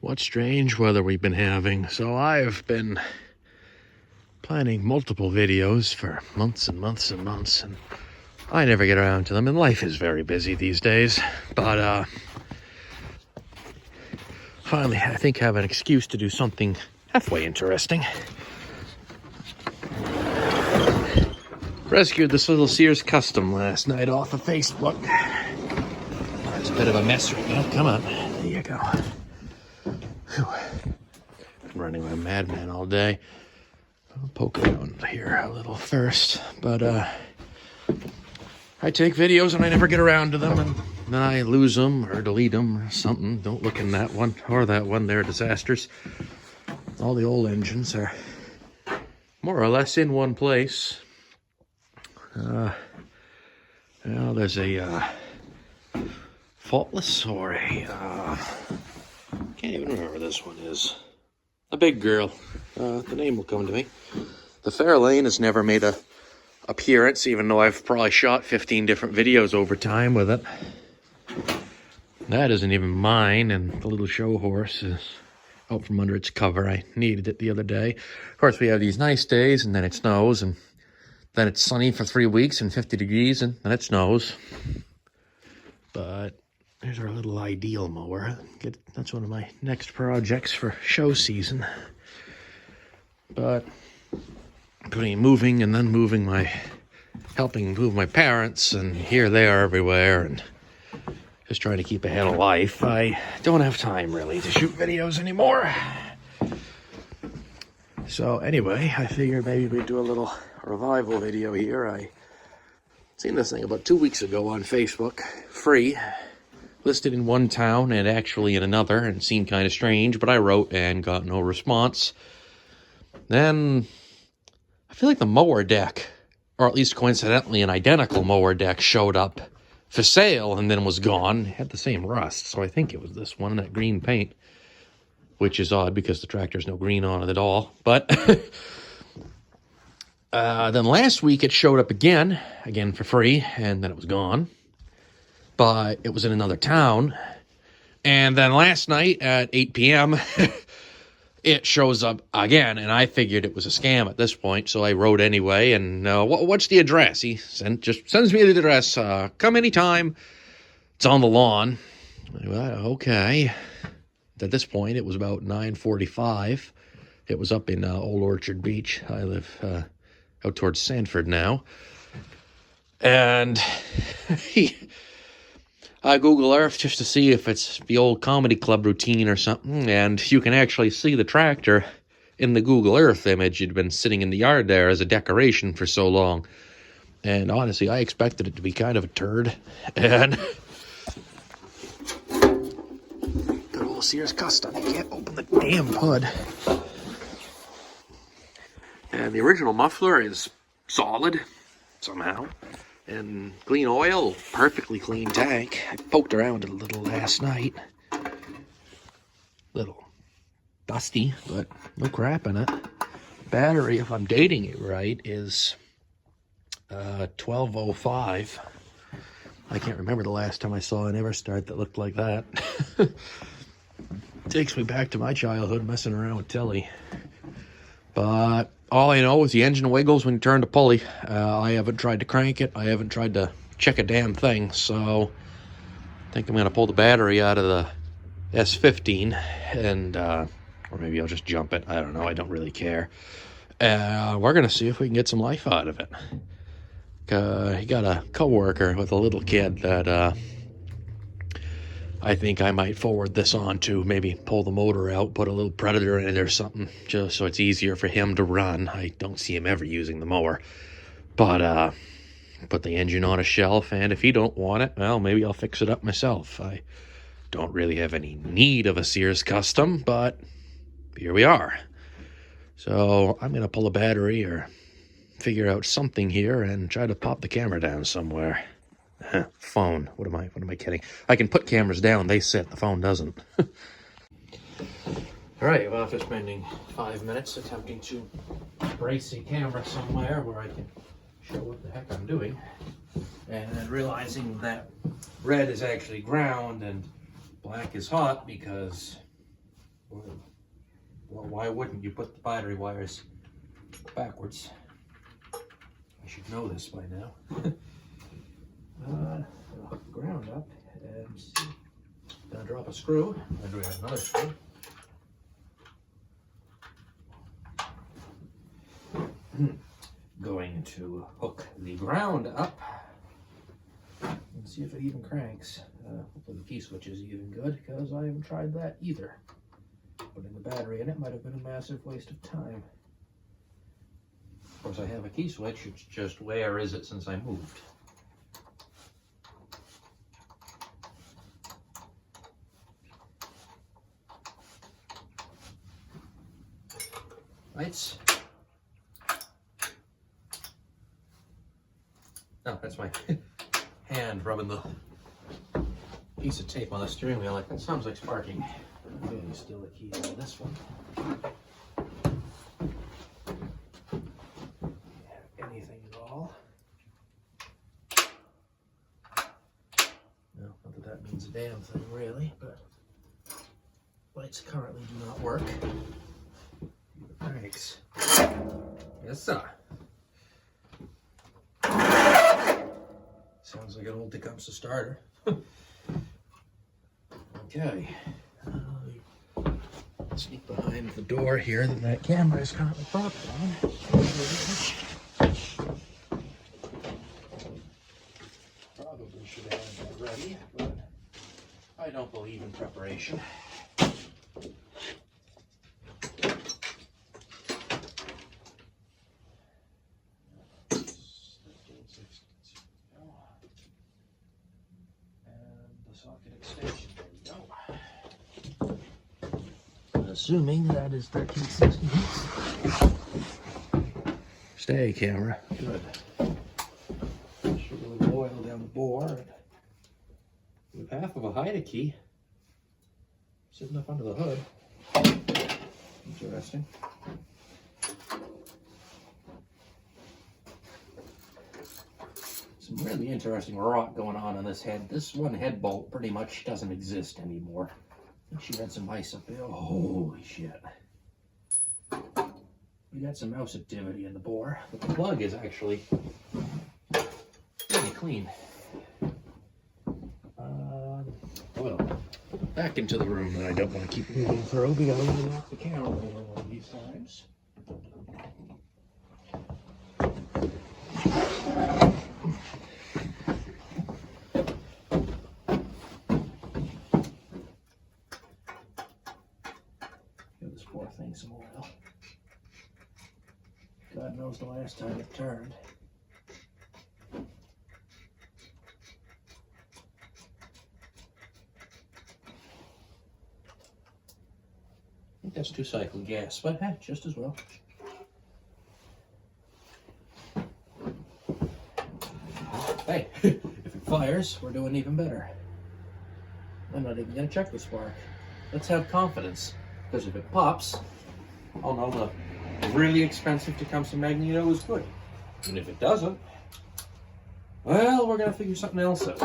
What strange weather we've been having. So I've been planning multiple videos for months and months and months, and I never get around to them, and life is very busy these days. But finally, I think I have an excuse to do something halfway interesting. Rescued this little Sears Custom last night off of Facebook. It's a bit of a mess right now. Come on, there you go. Whew. Been running like a madman all day. I'll poke around here a little first, but I take videos and I never get around to them, and then I lose them or delete them or something. Don't look in that one or that one. They're disasters. All the old engines are more or less in one place. Well, there's a faultless or a can't even remember what this one is. A big girl. The name will come to me. The Fairlane has never made a appearance, even though I've probably shot 15 different videos over time with it. That isn't even mine, and the little show horse is out from under its cover. I needed it the other day. Of course, we have these nice days, and then it snows, and then it's sunny for 3 weeks and 50 degrees, and then it snows. But there's our little ideal mower. That's one of my next projects for show season. But moving and then helping move my parents, and here they are everywhere, and just trying to keep ahead of life. I don't have time really to shoot videos anymore. So anyway, I figured maybe we'd do a little revival video here. I seen this thing about 2 weeks ago on Facebook, free, listed in one town and actually in another, and it seemed kind of strange, but I wrote and got no response. Then I feel like the mower deck, or at least coincidentally an identical mower deck, showed up for sale and then was gone. It had the same rust, so I think it was this one, that green paint, which is odd because the tractor's no green on it at all. But then last week it showed up again for free, and then it was gone. But it was in another town. And then last night at 8 p.m., it shows up again, and I figured it was a scam at this point, so I wrote anyway. And what's the address? He just sends me the address. Come anytime. It's on the lawn. Well, okay. At this point, it was about 9:45. It was up in Old Orchard Beach. I live out towards Sanford now. And I Google Earth just to see if it's the old comedy club routine or something, and you can actually see the tractor in the Google Earth image. It'd been sitting in the yard there as a decoration for so long. And honestly, I expected it to be kind of a turd. And good old Sears Custom. You can't open the damn hood. And the original muffler is solid somehow. And clean oil, perfectly clean tank. I poked around it a little last night. Little dusty, but no crap in it. Battery, if I'm dating it right, is 1205. I can't remember the last time I saw an Everstart that looked like that. Takes me back to my childhood messing around with Tilly. But all I know is the engine wiggles when you turn the pulley. I haven't tried to crank it. I haven't tried to check a damn thing. So I think I'm going to pull the battery out of the S15 and, or maybe I'll just jump it. I don't know. I don't really care. We're going to see if we can get some life out of it. He got a coworker with a little kid that I think I might forward this on to. Maybe pull the motor out, put a little Predator in it or something, just so it's easier for him to run. I don't see him ever using the mower. But put the engine on a shelf, and if he don't want it, well, maybe I'll fix it up myself. I don't really have any need of a Sears Custom, but here we are. So I'm going to pull a battery or figure out something here and try to pop the camera down somewhere. Phone. What am I kidding? I can put cameras down. They sit. The phone doesn't. All right. Well, after spending 5 minutes attempting to brace a camera somewhere where I can show what the heck I'm doing, and then realizing that red is actually ground and black is hot because Well, why wouldn't you put the battery wires backwards? I should know this by now. Hook the ground up and see. Gonna drop a screw, and we have another screw. Going to hook the ground up and see if it even cranks. Hopefully the key switch is even good, because I haven't tried that either. Putting the battery in it might have been a massive waste of time. Of course, I have a key switch, it's just where is it since I moved? Lights. Oh, that's my hand rubbing the piece of tape on the steering wheel. That sounds like sparking. Okay, still a key on this one. Anything at all? No, not that that means a damn thing really, but lights currently do not work. Thanks. Yes, sir. Sounds like an old Tecumseh starter. Okay. Sneak behind the door here that camera is currently propped on. Probably should have that ready, but I don't believe in preparation. Socket extension, there we go. Assuming that is 13/16. Stay, camera. Good. Should really oil down the bore. With half of a Huzzah key sitting up under the hood. Interesting. Some really interesting rot going on this head. This one head bolt pretty much doesn't exist anymore. I think she had some ice up there. Oh, holy shit. We got some mouse activity in the bore, but the plug is actually pretty clean. Well, back into the room that I don't want to keep moving through because I'm going to knock the camera over one of these times. Some oil. God knows the last time it turned. I think that's two-cycle gas, but just as well. Hey, if it fires, we're doing even better. I'm not even going to check the spark. Let's have confidence, because if it pops, oh no, the really expensive Tecumseh magneto is good. And if it doesn't, well, we're going to figure something else out.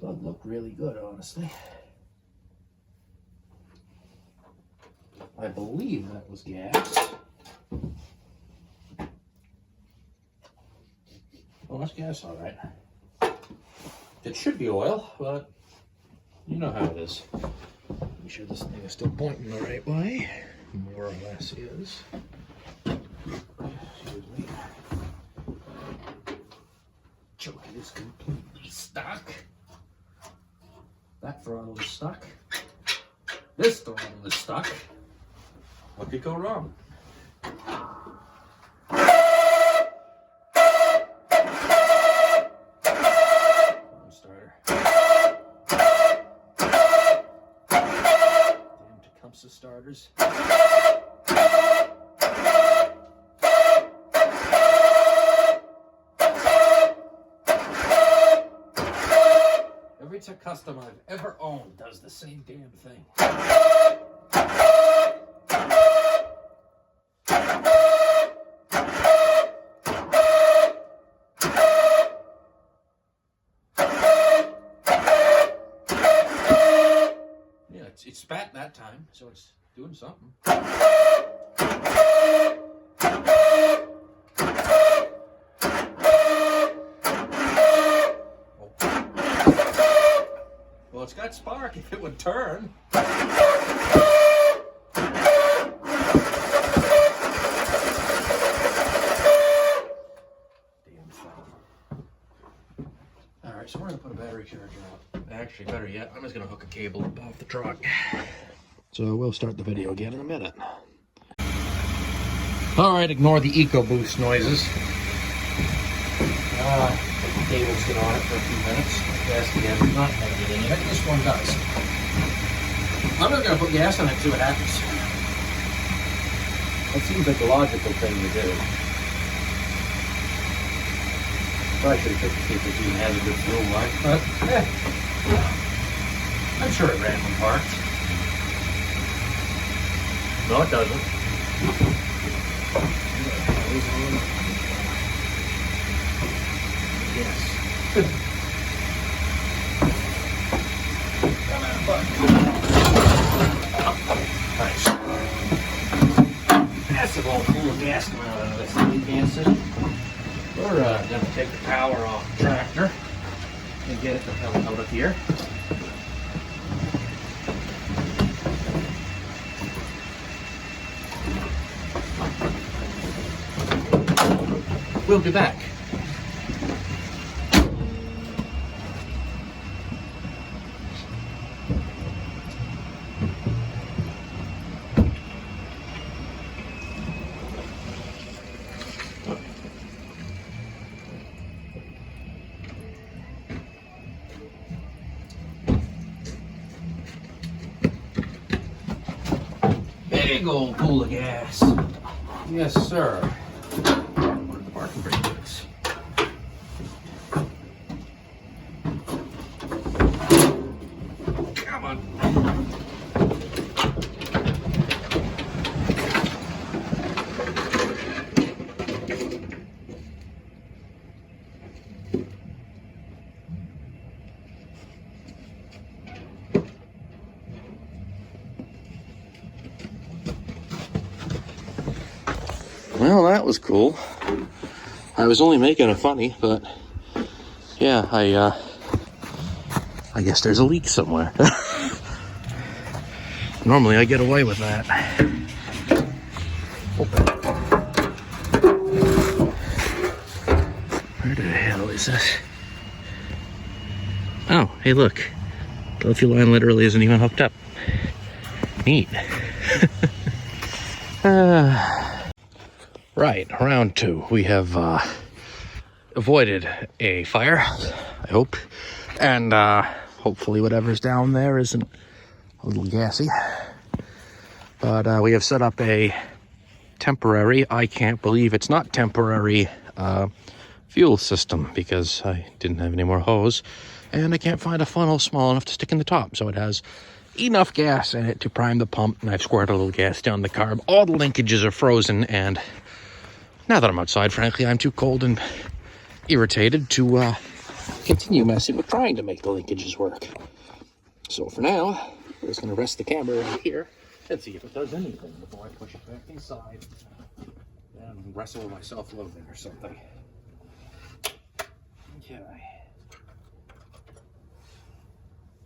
Plug looked really good, honestly. I believe that was gas. Oh, that's gas, all right. It should be oil, but you know how it is. Make sure this thing is still pointing the right way. More or less is. Excuse me. Choke is completely stuck. That throttle is stuck. This throttle is stuck. What could go wrong? Starters. Every Custom I've ever owned does the same damn thing. it spat that time, so it's doing something. Well, it's got spark if it would turn. Alright, so we're going to put a battery charger up. Actually, better yet, I'm just going to hook a cable up off the truck. So we'll start the video again in a minute. Alright, ignore the EcoBoost noises. Cables get on it for a few minutes. Gas again, not going to get any of it. This one does. I'm just going to put gas in it and see what happens. That seems like the logical thing to do. Probably should have checked to see if it even has a good fuel line, but I'm sure it ran when parked. No, it doesn't. Yes. Come on, bud. Nice. Massive old pool of gas coming out of this thing, you can't see. We're going to take the power off the tractor and get it the hell out of here. We'll be back. Big old pool of gas. Yes, sir. Where the parking brake is. Come on. Well, that was cool. I was only making it funny, but yeah, I guess there's a leak somewhere. Normally I get away with that. Open. Where the hell is this? Oh, hey look. The fuel line literally isn't even hooked up. Neat. Right, round two. We have avoided a fire, I hope. And hopefully whatever's down there isn't a little gassy. But we have set up a temporary, I can't believe it's not temporary, fuel system because I didn't have any more hose. And I can't find a funnel small enough to stick in the top. So it has enough gas in it to prime the pump. And I've squirted a little gas down the carb. All the linkages are frozen, and now that I'm outside, frankly, I'm too cold and irritated to continue messing with trying to make the linkages work. So for now, we're just going to rest the camera right here and see if it does anything before I push it back inside and wrestle with my self-loathing or something. Okay.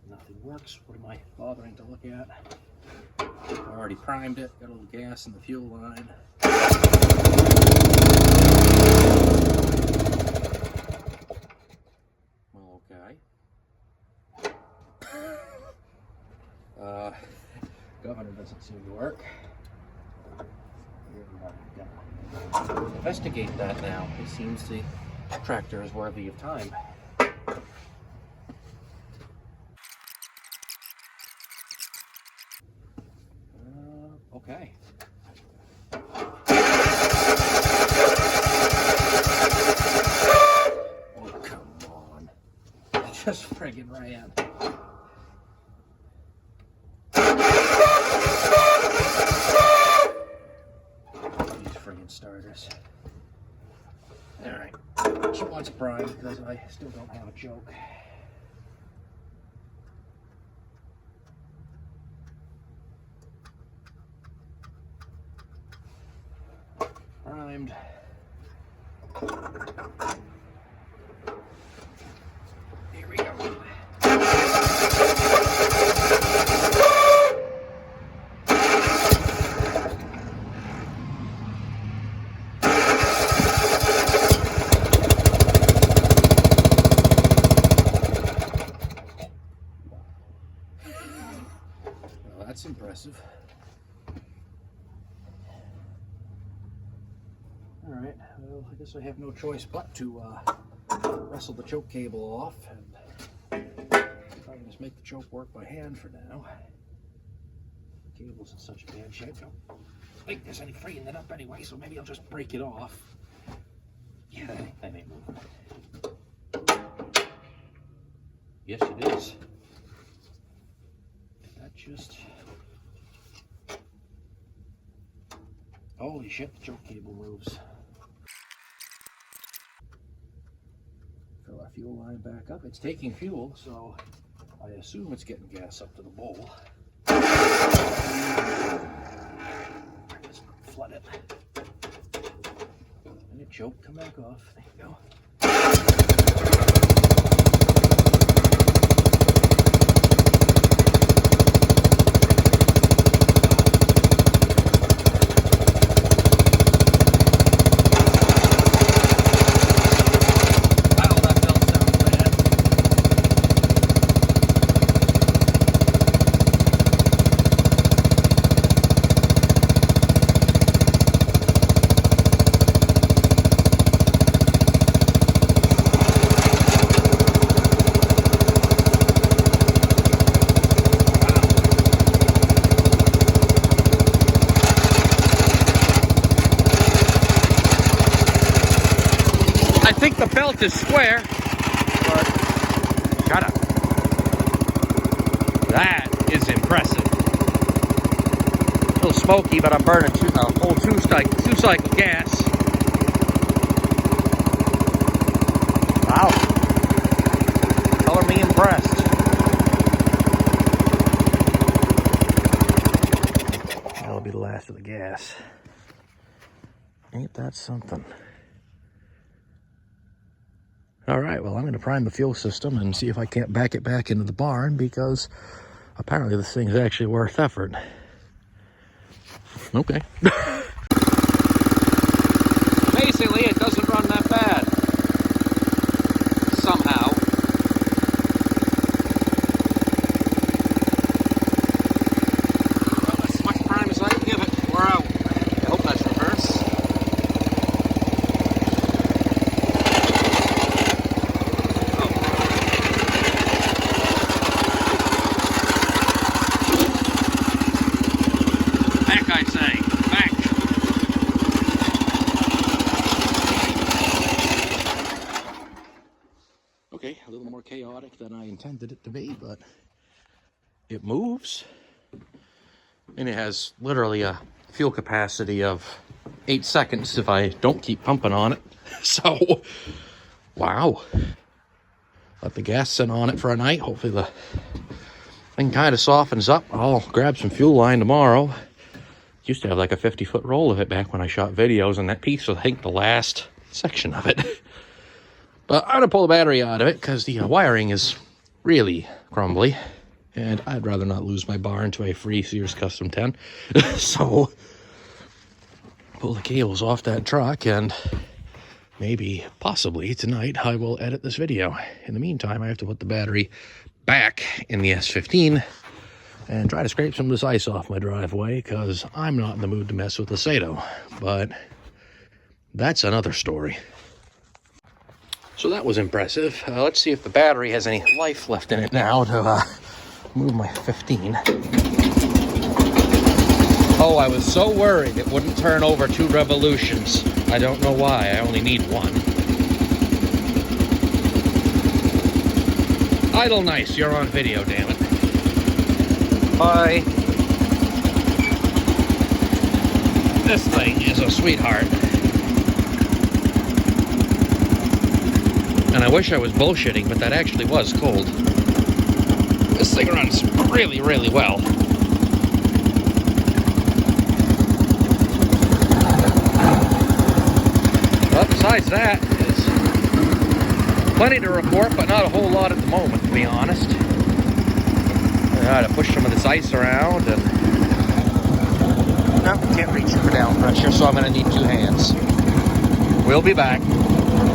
Nothing works. What am I bothering to look at? I already primed it, got a little gas in the fuel line. Okay. Governor doesn't seem to work. Investigate that now. It seems the tractor is worthy of time. Okay. Oh, come on. Just friggin' ran. These friggin' starters. Alright. She wants prime because I still don't have a choke. primed. Here we go. Well, that's impressive. Alright, well, I guess I have no choice but to wrestle the choke cable off, and I can just make the choke work by hand for now. The cable's in such bad shape, I don't think there's any freeing it up anyway, so maybe I'll just break it off. Yeah, that ain't moving. Yes, it is. That just... Holy shit, the choke cable moves. Fill our fuel line back up. It's taking fuel, so I assume it's getting gas up to the bowl. Just flood it. And the choke come back off. There you go. I think the belt is square, but shut up. That is impressive. A little smoky, but I'm burning a whole two cycle gas. Wow. Color me impressed. That'll be the last of the gas. Ain't that something? All right, well, I'm going to prime the fuel system and see if I can't back it back into the barn, because apparently this thing is actually worth effort. Okay. Basically, it doesn't run that bad. Somehow. Well, that's as much prime as I can give it. We're out. I hope that's reverse. Okay, a little more chaotic than I intended it to be, but it moves. And it has literally a fuel capacity of 8 seconds if I don't keep pumping on it. So, wow. Let the gas sit on it for a night. Hopefully the thing kind of softens up. I'll grab some fuel line tomorrow. Used to have like a 50-foot roll of it back when I shot videos, and that piece was, I think, the last section of it. But I'm going to pull the battery out of it because the wiring is really crumbly, and I'd rather not lose my barn to a free Sears Custom 10. So, pull the cables off that truck, and maybe, possibly, tonight I will edit this video. In the meantime, I have to put the battery back in the S15 and try to scrape some of this ice off my driveway, because I'm not in the mood to mess with the Sato. But that's another story. So that was impressive. Let's see if the battery has any life left in it now to move my 15. Oh, I was so worried it wouldn't turn over 2 revolutions. I don't know why. I only need 1. Idle nice. You're on video, damn it. Bye. This thing is a sweetheart. And I wish I was bullshitting, but that actually was cold. This thing runs really, really well. besides that, is plenty to report, but not a whole lot at the moment, to be honest. I had to push some of this ice around, and no, can't reach it for down pressure, so I'm going to need 2 hands. We'll be back.